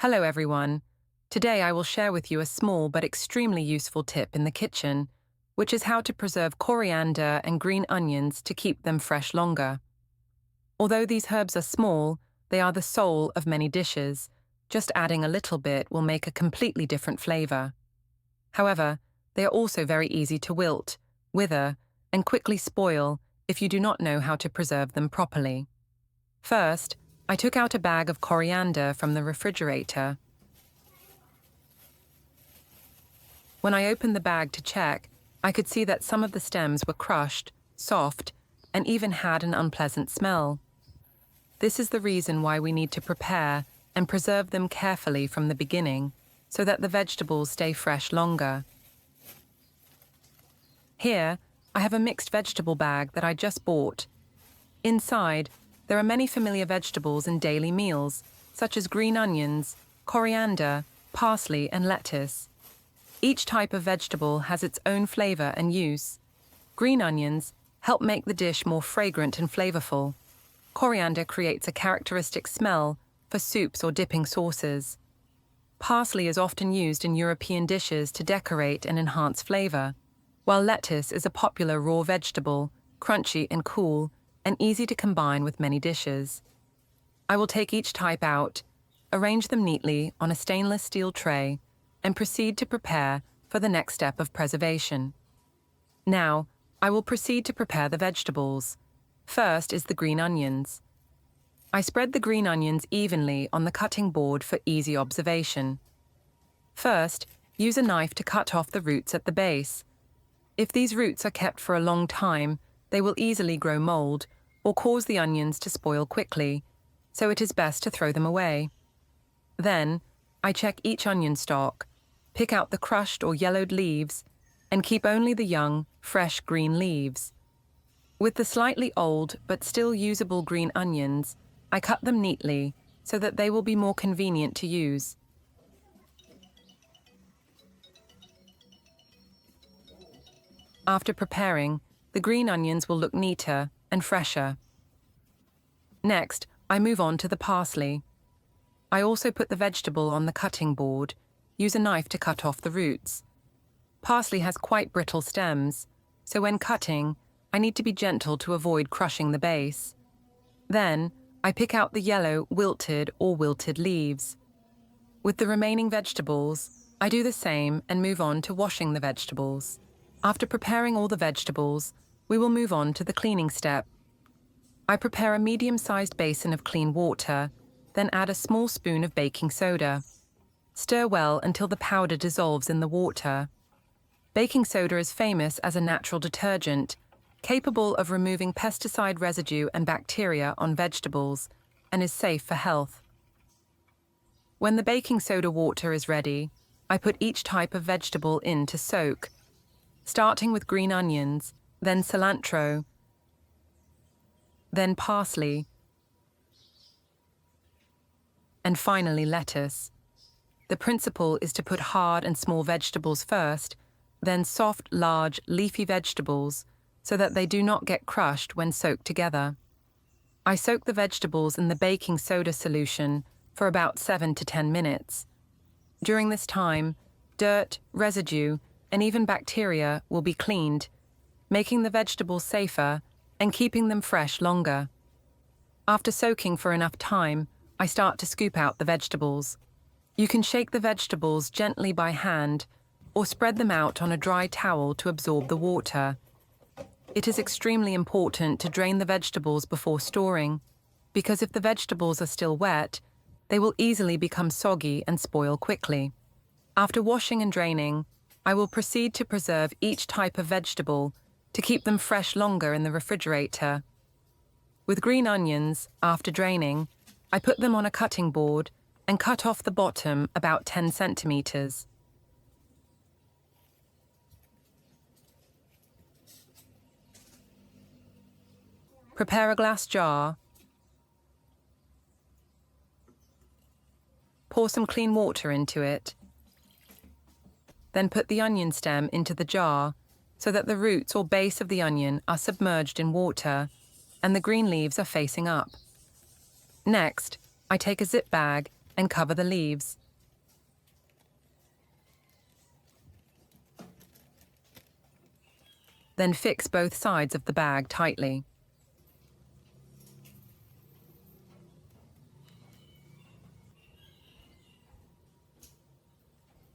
Hello everyone. Today I will share with you a small but extremely useful tip in the kitchen, which is how to preserve coriander and green onions to keep them fresh longer. Although these herbs are small, they are the soul of many dishes. Just adding a little bit will make a completely different flavor. However, they are also very easy to wilt, wither, and quickly spoil if you do not know how to preserve them properly. First, I took out a bag of coriander from the refrigerator. When I opened the bag to check, I could see that some of the stems were crushed, soft, and even had an unpleasant smell. This is the reason why we need to prepare and preserve them carefully from the beginning, so that the vegetables stay fresh longer. Here, I have a mixed vegetable bag that I just bought. Inside, there are many familiar vegetables in daily meals, such as green onions, coriander, parsley, and lettuce. Each type of vegetable has its own flavor and use. Green onions help make the dish more fragrant and flavorful. Coriander creates a characteristic smell for soups or dipping sauces. Parsley is often used in European dishes to decorate and enhance flavor, while lettuce is a popular raw vegetable, crunchy and cool, and easy to combine with many dishes. I will take each type out, arrange them neatly on a stainless steel tray, and proceed to prepare for the next step of preservation. Now, I will proceed to prepare the vegetables. First is the green onions. I spread the green onions evenly on the cutting board for easy observation. First, use a knife to cut off the roots at the base. If these roots are kept for a long time, they will easily grow mold or cause the onions to spoil quickly, so it is best to throw them away. Then, I check each onion stalk, pick out the crushed or yellowed leaves, and keep only the young, fresh green leaves. With the slightly old but still usable green onions, I cut them neatly so that they will be more convenient to use. After preparing, the green onions will look neater and fresher. Next, I move on to the parsley. I also put the vegetable on the cutting board, use a knife to cut off the roots. Parsley has quite brittle stems, so when cutting, I need to be gentle to avoid crushing the base. Then, I pick out the yellow, wilted or wilted leaves. With the remaining vegetables, I do the same and move on to washing the vegetables. After preparing all the vegetables, we will move on to the cleaning step. I prepare a medium-sized basin of clean water, then add a small spoon of baking soda. Stir well until the powder dissolves in the water. Baking soda is famous as a natural detergent, capable of removing pesticide residue and bacteria on vegetables, and is safe for health. When the baking soda water is ready, I put each type of vegetable in to soak, starting with green onions, then cilantro, then parsley, and finally lettuce. The principle is to put hard and small vegetables first, then soft, large, leafy vegetables, so that they do not get crushed when soaked together. I soak the vegetables in the baking soda solution for about 7 to 10 minutes. During this time, dirt, residue, and even bacteria will be cleaned, making the vegetables safer and keeping them fresh longer. After soaking for enough time, I start to scoop out the vegetables. You can shake the vegetables gently by hand or spread them out on a dry towel to absorb the water. It is extremely important to drain the vegetables before storing, because if the vegetables are still wet, they will easily become soggy and spoil quickly. After washing and draining, I will proceed to preserve each type of vegetable to keep them fresh longer in the refrigerator. With green onions, after draining, I put them on a cutting board and cut off the bottom about 10 centimeters. Prepare a glass jar. Pour some clean water into it. Then put the onion stem into the jar so that the roots or base of the onion are submerged in water and the green leaves are facing up. Next, I take a zip bag and cover the leaves. Then fix both sides of the bag tightly.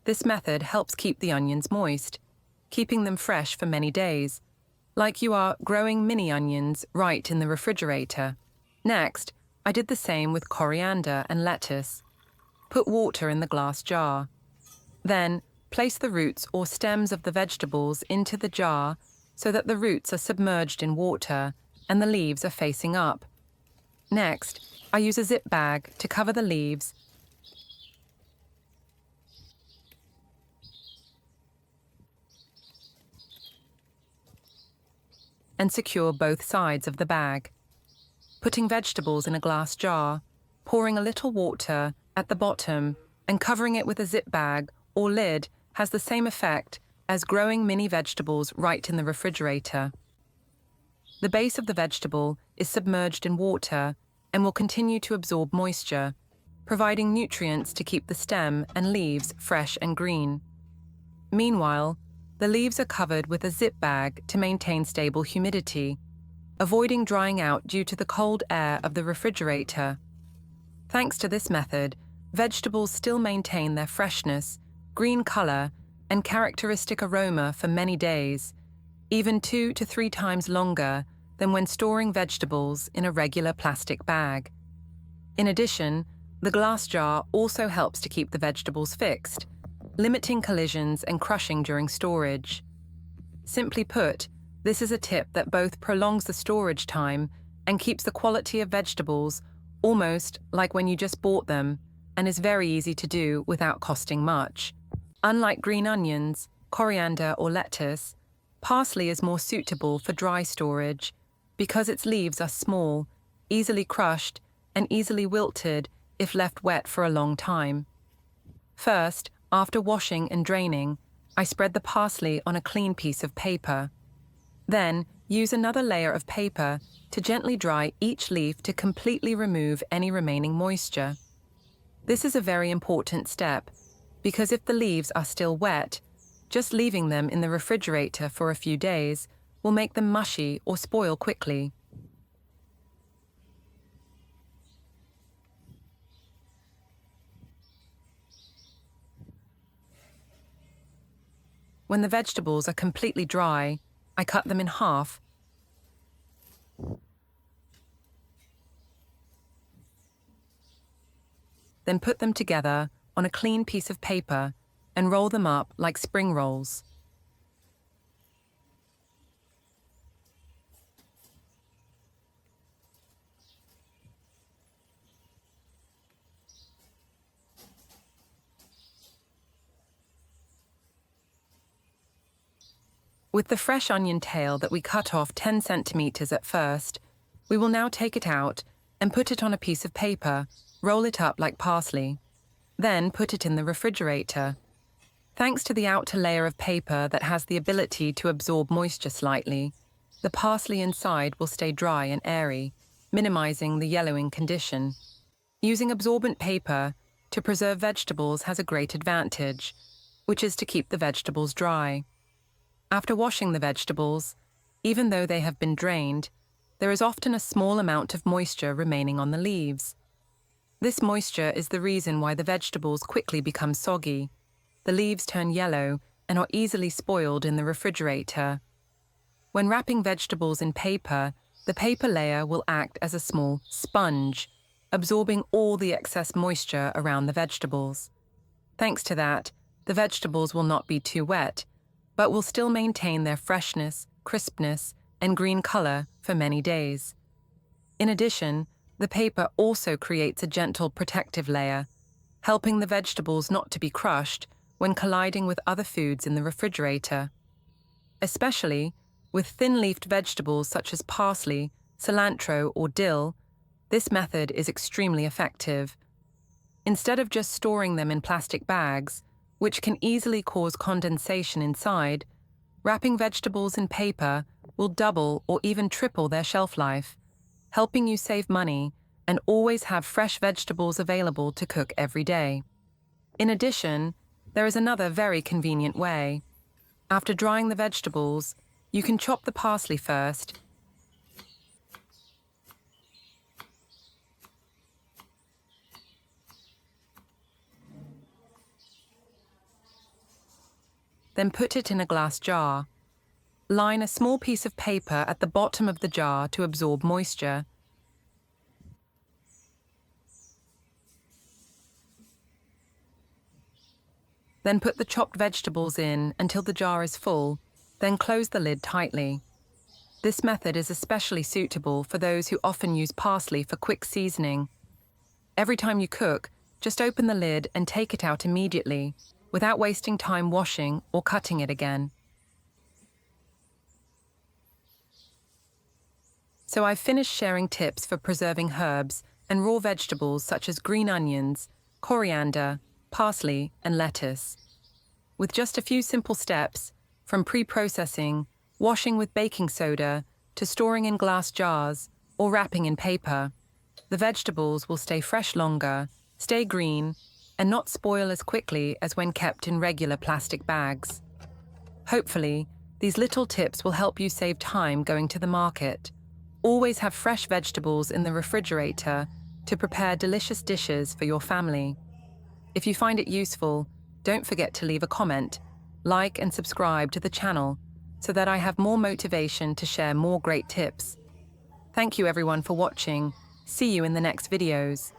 This method helps keep the onions moist, keeping them fresh for many days, like you are growing mini onions right in the refrigerator. Next, I did the same with coriander and lettuce. Put water in the glass jar. Then, place the roots or stems of the vegetables into the jar so that the roots are submerged in water and the leaves are facing up. Next, I use a zip bag to cover the leaves and secure both sides of the bag. Putting vegetables in a glass jar, pouring a little water at the bottom and covering it with a zip bag or lid has the same effect as growing mini vegetables right in the refrigerator. The base of the vegetable is submerged in water and will continue to absorb moisture, providing nutrients to keep the stem and leaves fresh and green. Meanwhile, the leaves are covered with a zip bag to maintain stable humidity, avoiding drying out due to the cold air of the refrigerator. Thanks to this method, vegetables still maintain their freshness, green color, and characteristic aroma for many days, even 2 to 3 times longer than when storing vegetables in a regular plastic bag. In addition, the glass jar also helps to keep the vegetables fixed, limiting collisions and crushing during storage. Simply put, this is a tip that both prolongs the storage time and keeps the quality of vegetables almost like when you just bought them, and is very easy to do without costing much. Unlike green onions, coriander, or lettuce, parsley is more suitable for dry storage because its leaves are small, easily crushed, and easily wilted if left wet for a long time. First, after washing and draining, I spread the parsley on a clean piece of paper. Then, use another layer of paper to gently dry each leaf to completely remove any remaining moisture. This is a very important step, because if the leaves are still wet, just leaving them in the refrigerator for a few days will make them mushy or spoil quickly. When the vegetables are completely dry, I cut them in half. Then put them together on a clean piece of paper and roll them up like spring rolls. With the fresh onion tail that we cut off 10 centimeters at first, we will now take it out and put it on a piece of paper, roll it up like parsley. Then put it in the refrigerator. Thanks to the outer layer of paper that has the ability to absorb moisture slightly, the parsley inside will stay dry and airy, minimizing the yellowing condition. Using absorbent paper to preserve vegetables has a great advantage, which is to keep the vegetables dry. After washing the vegetables, even though they have been drained, there is often a small amount of moisture remaining on the leaves. This moisture is the reason why the vegetables quickly become soggy. The leaves turn yellow and are easily spoiled in the refrigerator. When wrapping vegetables in paper, the paper layer will act as a small sponge, absorbing all the excess moisture around the vegetables. Thanks to that, the vegetables will not be too wet, but will still maintain their freshness, crispness, and green color for many days. In addition, the paper also creates a gentle protective layer, helping the vegetables not to be crushed when colliding with other foods in the refrigerator. Especially with thin-leafed vegetables such as parsley, cilantro, or dill, this method is extremely effective. Instead of just storing them in plastic bags, which can easily cause condensation inside, wrapping vegetables in paper will double or even triple their shelf life, helping you save money and always have fresh vegetables available to cook every day. In addition, there is another very convenient way. After drying the vegetables, you can chop the parsley first, then put it in a glass jar. Line a small piece of paper at the bottom of the jar to absorb moisture. Then put the chopped vegetables in until the jar is full, then close the lid tightly. This method is especially suitable for those who often use parsley for quick seasoning. Every time you cook, just open the lid and take it out immediately, without wasting time washing or cutting it again. So I've finished sharing tips for preserving herbs and raw vegetables such as green onions, coriander, parsley, and lettuce. With just a few simple steps, from pre-processing, washing with baking soda, to storing in glass jars or wrapping in paper, the vegetables will stay fresh longer, stay green, and not spoil as quickly as when kept in regular plastic bags. Hopefully, these little tips will help you save time going to the market. Always have fresh vegetables in the refrigerator to prepare delicious dishes for your family. If you find it useful, don't forget to leave a comment, like and subscribe to the channel so that I have more motivation to share more great tips. Thank you everyone for watching. See you in the next videos.